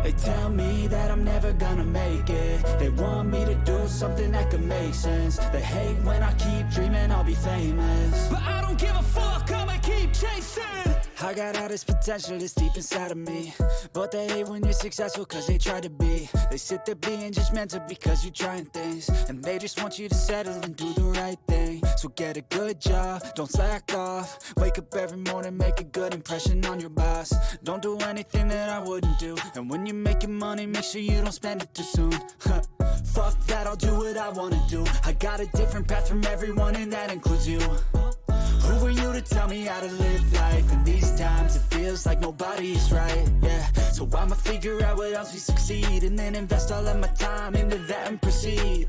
They tell me that I'm never gonna make it. They want me to do something that could make sense. They hate when I keep dreaming I'll be famous, but I don't give a fuck, I'ma keep chasing. I got all this potential that's deep inside of me, but they hate when you're successful cause they try to be. They sit there being judgmental because you're trying things, and they just want you to settle and do the right thing. So get a good job, don't slack off. Wake up every morning, make a good impression on your boss. Don't do anything that I wouldn't do, and when you're making money, make sure you don't spend it too soon. Fuck that, I'll do what I wanna do. I got a different path from everyone, and that includes you. Who are you to tell me how to live life? In these times it feels like nobody's right, yeah. So I'ma figure out what else we succeed, and then invest all of my time into that and proceed.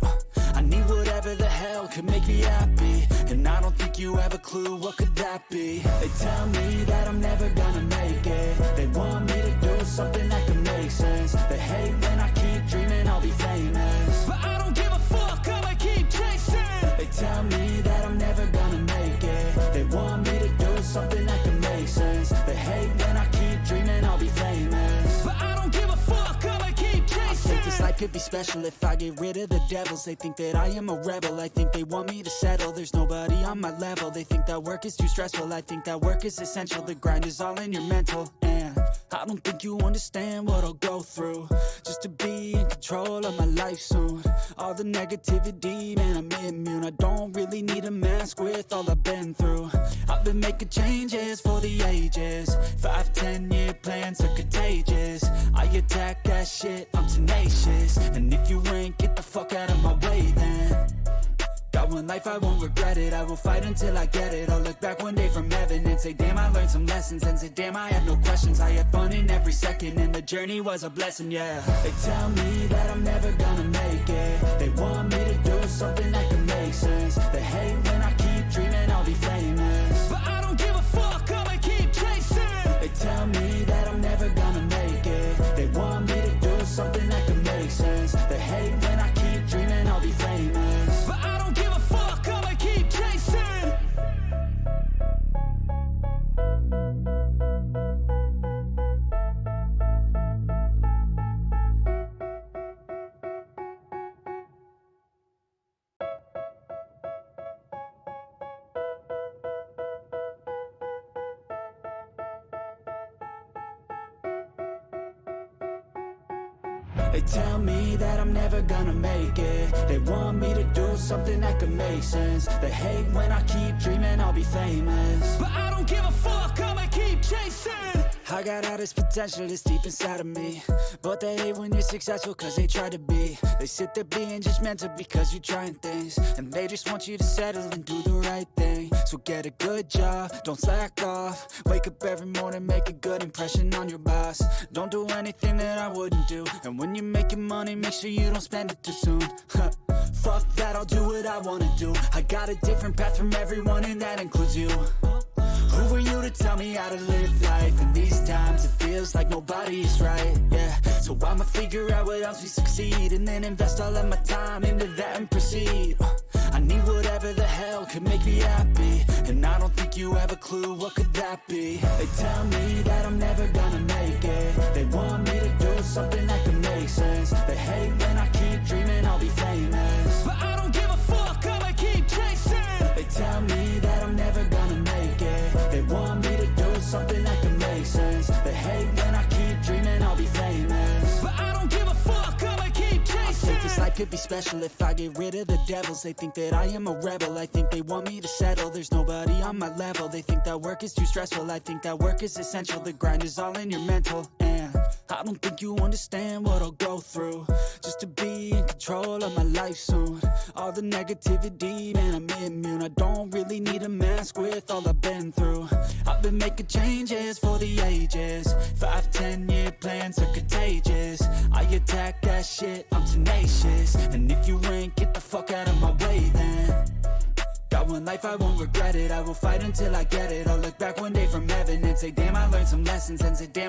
I need whatever the hell could make me happy, and I don't think you have a clue what could that be. They tell me that I'm never gonna make it. They want me to do something that could make sense. They hate when I keep dreaming I'll be famous, but I don't give a fuck, I'ma keep chasing. They tell me that I'm never gonna make it. They want me to do something that can make sense. They hate when I keep dreaming I'll be famous, but I don't give a fuck, I'ma keep chasing. I think this life could be special if I get rid of the devils. They think that I am a rebel, I think they want me to settle. There's nobody on my level. They think that work is too stressful, I think that work is essential. The grind is all in your mental, and I don't think you understand what I'll go through just to be in control of my life soon. All the negativity, man, I'm immune. I don't really need a mask with all I've been through. I've been making changes for the ages. 5-10 year plans are contagious. I attack that shit, I'm tenacious. And if you ain't, get the fuck out of my way then. Got one life, I won't regret it. I will fight until I get it. I'll look back one day from heaven and say, damn, I learned some lessons. And say, damn, I had no questions. I had fun in every second, and the journey was a blessing, yeah. They tell me that I'm never gonna make it. They want me to do something that can make sense. They hate when I keep dreaming I'll be famous, but I don't give a fuck, I'ma keep chasing. They tell me that I'm never gonna make it. They want me to do something that can make sense. They hate when I keep dreaming I'll be famous, but I don't give a fuck, I'ma keep chasing. They tell me that I'm never gonna make it. They want me to do something that could make sense. They hate when I keep dreaming I'll be famous, but I don't give a fuck, I'ma keep chasing. I got all this potential that's deep inside of me, but they hate when you're successful cause they try to be. They sit there being judgmental because you're trying things, and they just want you to settle and do the right thing. So get a good job, don't slack off. Wake up every morning, make a good impression on your boss. Don't do anything that I wouldn't do, and when you're making money, make sure you don't spend it too soon. Fuck that, I'll do what I wanna do. I got a different path from everyone, and that includes you. Who are you to tell me how to live life? In these times it feels like nobody's right, yeah. So I'ma figure out what else we succeed, and then invest all of my time into that and proceed. I need whatever the hell could make me happy, and I don't think you have a clue what could that be. They tell me that I'm never gonna make it. They want me to do something that can make sense. They hate when I keep dreaming I'll be famous, but I don't give a fuck, I'ma keep chasing. They tell me that I'm never gonna make it. They want me to do something that can make sense. They hate when I keep dreaming I'll be famous, but I don't give a fuck, I'ma keep chasing. I think this life could be special if I get rid of the devils. They think that I am a rebel, I think they want me to settle. There's nobody on my level. They think that work is too stressful, I think that work is essential. The grind is all in your mental, and I don't think you understand what I'll go through just to be in control of my life soon. All the negativity, man, I'm immune. I don't really need a mask with all I've been through. I've been making changes for the ages. 5-10 year plans are contagious. I attack that shit, I'm tenacious. And if you ain't, get the fuck out of my way then. Got one life, I won't regret it. I will fight until I get it. I'll look back one day from heaven and say, damn, I learned some lessons. And say, damn.